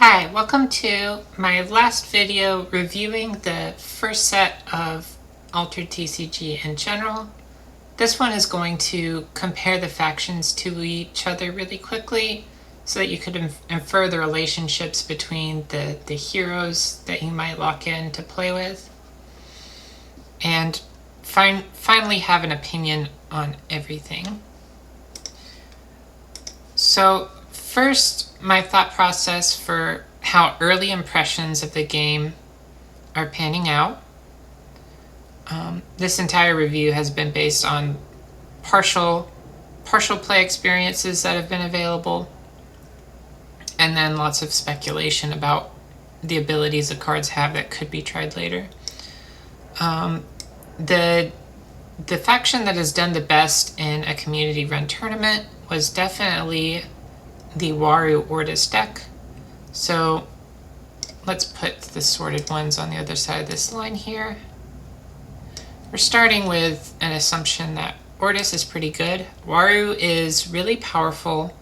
Hi, welcome to my last video reviewing the first set of AlteredTCG in general. This one is going to compare the factions to each other really quickly so that you could infer the relationships between the heroes that you might lock in to play with, and finally have an opinion on everything. So first, my thought process for how early impressions of the game are panning out. This entire review has been based on partial play experiences that have been available, and then lots of speculation about the abilities the cards have that could be tried later. The faction that has done the best in a community-run tournament was definitely the Waru Ortis deck. So let's put the sorted ones on the other side of this line here. We're starting with an assumption that Ortis is pretty good. Waru is really powerful.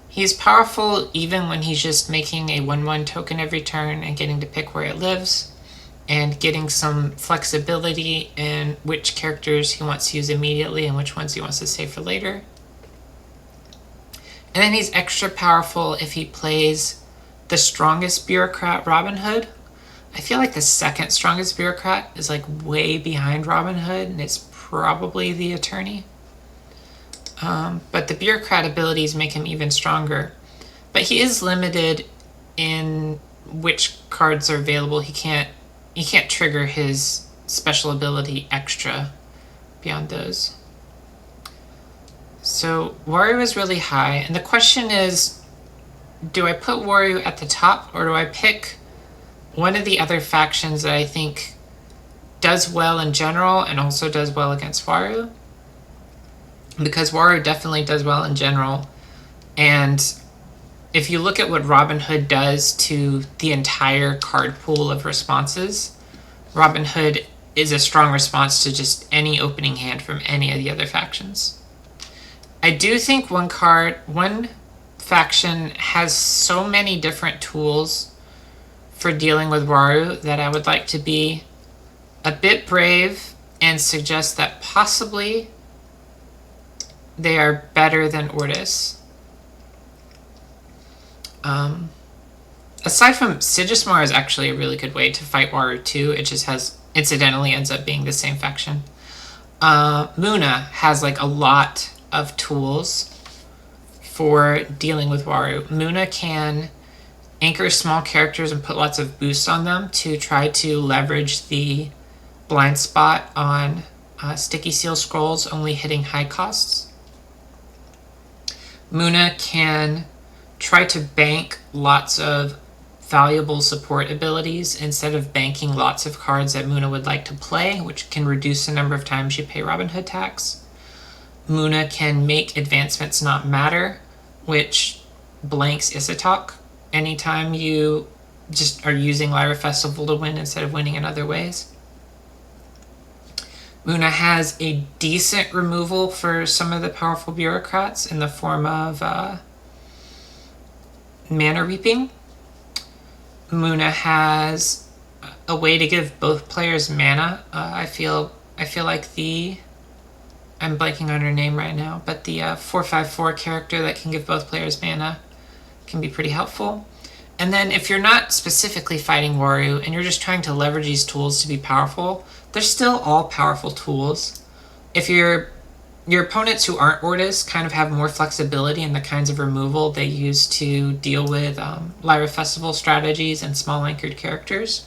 He's powerful even when he's just making a 1/1 token every turn and getting to pick where it lives, and getting some flexibility in which characters he wants to use immediately and which ones he wants to save for later. And then he's extra powerful if he plays the strongest bureaucrat, Robin Hood. I feel like the second strongest bureaucrat is like way behind Robin Hood, and it's probably the attorney. But the bureaucrat abilities make him even stronger. But he is limited in which cards are available. He can't trigger his special ability extra beyond those. So Waru is really high, and the question is, do I put Waru at the top, or do I pick one of the other factions that I think does well in general and also does well against Waru? Because Waru definitely does well in general, and if you look at what Robin Hood does to the entire card pool of responses, Robin Hood is a strong response to just any opening hand from any of the other factions. I do think one faction has so many different tools for dealing with Waru that I would like to be a bit brave and suggest that possibly they are better than Ortis. Aside from Sigismar is actually a really good way to fight Waru too. It just incidentally ends up being the same faction. Muna has like a lot of tools for dealing with Waru. Muna can anchor small characters and put lots of boosts on them to try to leverage the blind spot on sticky seal scrolls only hitting high costs. Muna can try to bank lots of valuable support abilities instead of banking lots of cards that Muna would like to play, which can reduce the number of times you pay Robin Hood tax. Muna can make advancements not matter, which blanks Isatok anytime you just are using Lyra Festival to win instead of winning in other ways. Muna has a decent removal for some of the powerful bureaucrats in the form of mana reaping. Muna has a way to give both players mana. I feel like I'm blanking on her name right now, but the 4/5/4 character that can give both players mana can be pretty helpful. And then if you're not specifically fighting Waru and you're just trying to leverage these tools to be powerful, they're still all powerful tools. If your opponents who aren't Ortis kind of have more flexibility in the kinds of removal they use to deal with Lyra Festival strategies and small anchored characters,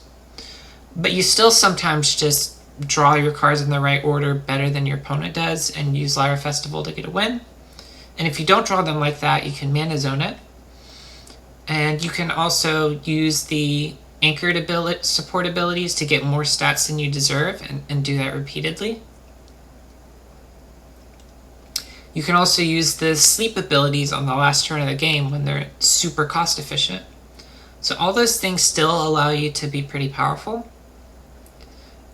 but you still sometimes just draw your cards in the right order better than your opponent does and use Lyra Festival to get a win. And if you don't draw them like that, you can mana zone it. And you can also use the anchored support abilities to get more stats than you deserve and do that repeatedly. You can also use the sleep abilities on the last turn of the game when they're super cost efficient. So all those things still allow you to be pretty powerful.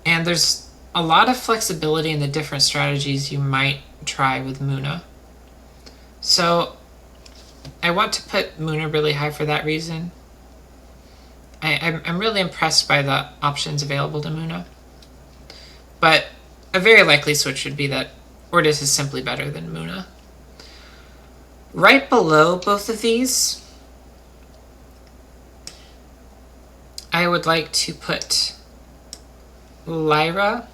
And there's a lot of flexibility in the different strategies you might try with Muna. So I want to put Muna really high for that reason. I'm really impressed by the options available to Muna. But a very likely switch would be that Ortis is simply better than Muna. Right below both of these, I would like to put Lyra.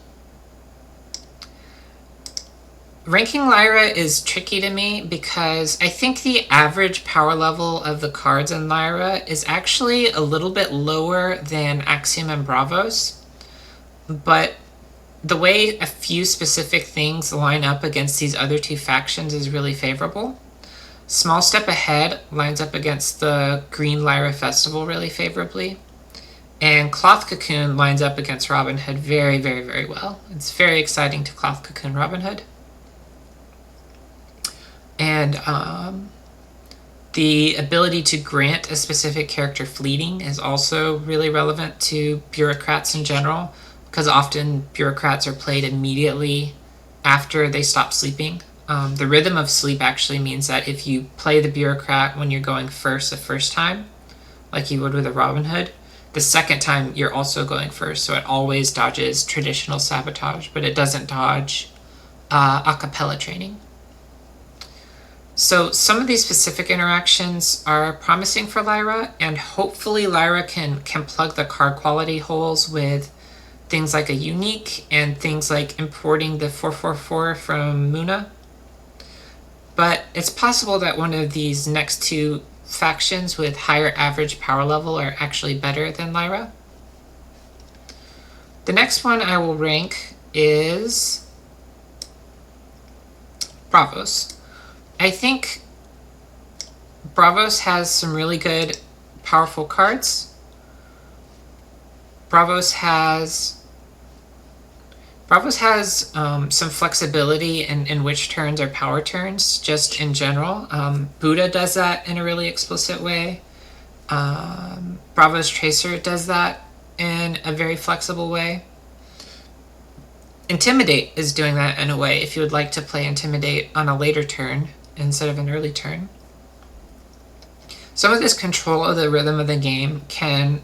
Ranking Lyra is tricky to me because I think the average power level of the cards in Lyra is actually a little bit lower than Axiom and Bravos, but the way a few specific things line up against these other two factions is really favorable. Small Step Ahead lines up against the Green Lyra Festival really favorably. And Cloth Cocoon lines up against Robin Hood very, very, very well. It's very exciting to Cloth Cocoon Robin Hood. And the ability to grant a specific character fleeting is also really relevant to bureaucrats in general, because often bureaucrats are played immediately after they stop sleeping. The rhythm of sleep actually means that if you play the bureaucrat when you're going first the first time, like you would with a Robin Hood, the second time you're also going first, so it always dodges traditional sabotage, but it doesn't dodge a cappella training. So some of these specific interactions are promising for Lyra, and hopefully Lyra can plug the card quality holes with things like a unique and things like importing the 444 from Muna. But it's possible that one of these next two factions with higher average power level are actually better than Lyra. The next one I will rank is Bravos. I think Bravos has some really good, powerful cards. Bravos has some flexibility in which turns are power turns, just in general. Buddha does that in a really explicit way. Bravos Tracer does that in a very flexible way. Intimidate is doing that in a way if you would like to play Intimidate on a later turn instead of an early turn. Some of this control of the rhythm of the game can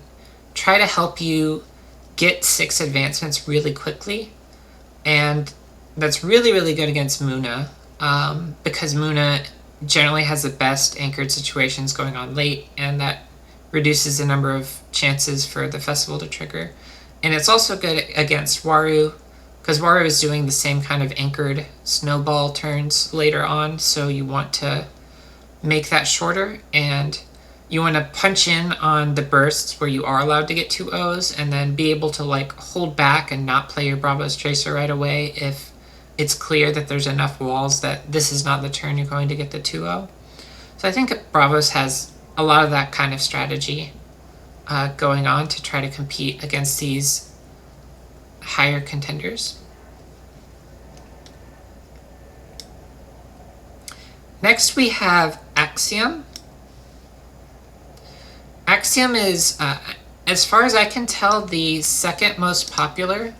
try to help you get 6 advancements really quickly, and that's really, really good against Muna, because Muna generally has the best anchored situations going on late, and that reduces the number of chances for the festival to trigger. And it's also good against Waru, because Waru is doing the same kind of anchored snowball turns later on, so you want to make that shorter, and you want to punch in on the bursts where you are allowed to get 2 O's, and then be able to like hold back and not play your Bravos Tracer right away if it's clear that there's enough walls that this is not the turn you're going to get the 2-0. So I think Bravos has a lot of that kind of strategy going on to try to compete against these higher contenders. Next we have Axiom. Axiom is, as far as I can tell, the second most popular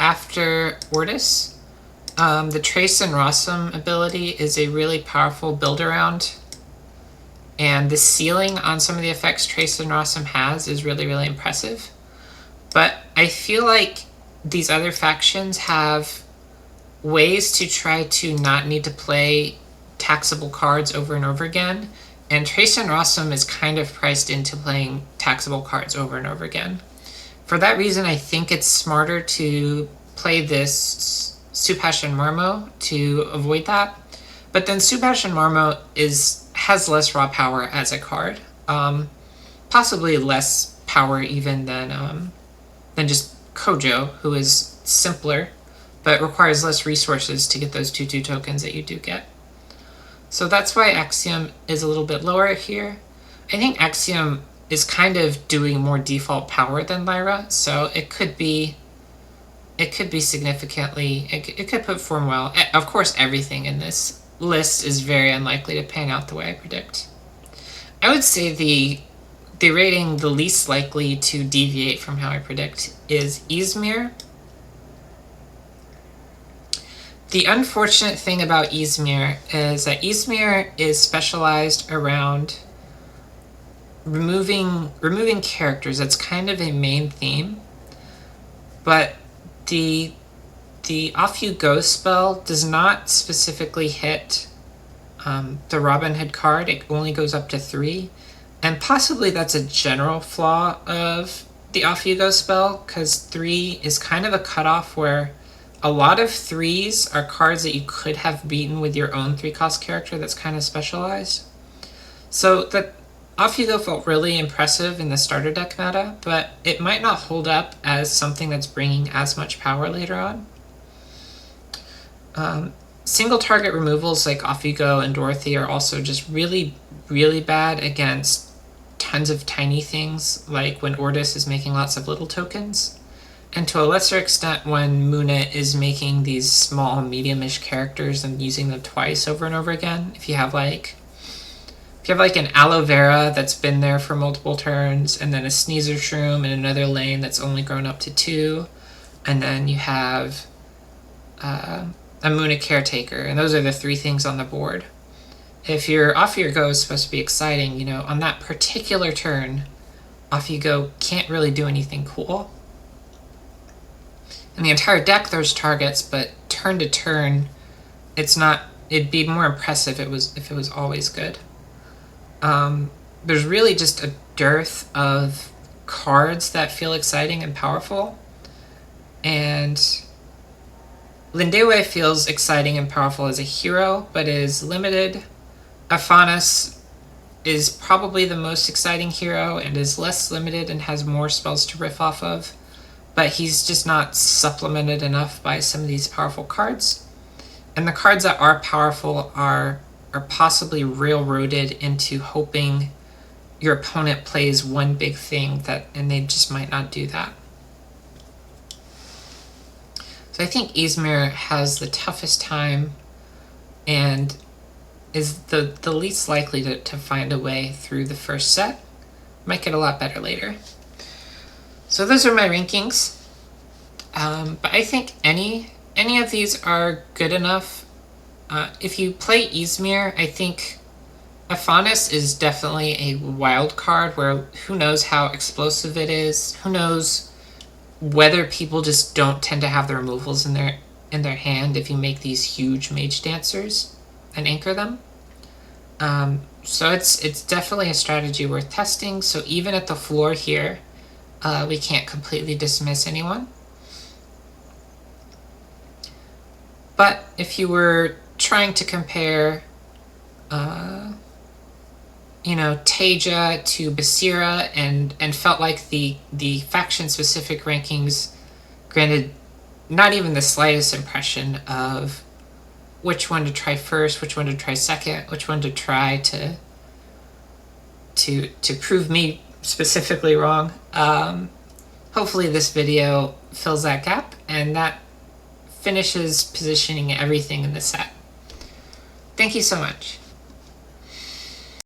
after Ortis. The Trace and Rossum ability is a really powerful build-around, and the ceiling on some of the effects Trace and Rossum has is really, really impressive. But I feel like these other factions have ways to try to not need to play taxable cards over and over again, and Trace and Rossum is kind of priced into playing taxable cards over and over again. For that reason, I think it's smarter to play this Supash and Marmo to avoid that. But then Supash and Marmo has less raw power as a card, possibly less power even than just Kojo, who is simpler, but requires less resources to get those 2/2 tokens that you do get. So that's why Axiom is a little bit lower here. I think Axiom is kind of doing more default power than Lyra, so it could be significantly, it could perform well. Of course, everything in this list is very unlikely to pan out the way I predict. I would say the rating the least likely to deviate from how I predict is Izmir. The unfortunate thing about Izmir is that Izmir is specialized around removing characters. That's kind of a main theme, but the Off You Go spell does not specifically hit the Robin Hood card. It only goes up to 3, and possibly that's a general flaw of the Off You Go spell, because 3 is kind of a cutoff where a lot of 3s are cards that you could have beaten with your own 3-cost character that's kind of specialized. So the Off You Go felt really impressive in the starter deck meta, but it might not hold up as something that's bringing as much power later on. Single target removals like Off You Go and Dorothy are also just really, really bad against tons of tiny things, like when Ordis is making lots of little tokens, and to a lesser extent when Muna is making these small, medium-ish characters and using them twice over and over again. If you have like an Aloe Vera that's been there for multiple turns, and then a Sneezer Shroom in another lane that's only grown up to 2, and then you have a Muna Caretaker, and those are the 3 things on the board. If your Off You Go is supposed to be exciting, you know, on that particular turn, Off You Go can't really do anything cool. In the entire deck there's targets, but turn to turn, it's not. It'd be more impressive if it was always good. There's really just a dearth of cards that feel exciting and powerful, and Lindewe feels exciting and powerful as a hero, but is limited. Aphanas is probably the most exciting hero and is less limited and has more spells to riff off of, but he's just not supplemented enough by some of these powerful cards. And the cards that are powerful are possibly railroaded into hoping your opponent plays one big thing, and they just might not do that. So I think Izmir has the toughest time and is the least likely to find a way through the first set. Might get a lot better later. So those are my rankings. But I think any of these are good enough. If you play Izmir, I think Aphanas is definitely a wild card where who knows how explosive it is. Who knows whether people just don't tend to have the removals in their hand if you make these huge mage dancers and anchor them. So it's definitely a strategy worth testing. So even at the floor here, we can't completely dismiss anyone. But if you were trying to compare, Teja to Basira and felt like the faction-specific rankings granted not even the slightest impression of which one to try first, which one to try second, which one to try to prove me specifically wrong. Hopefully this video fills that gap, and that finishes positioning everything in the set. Thank you so much.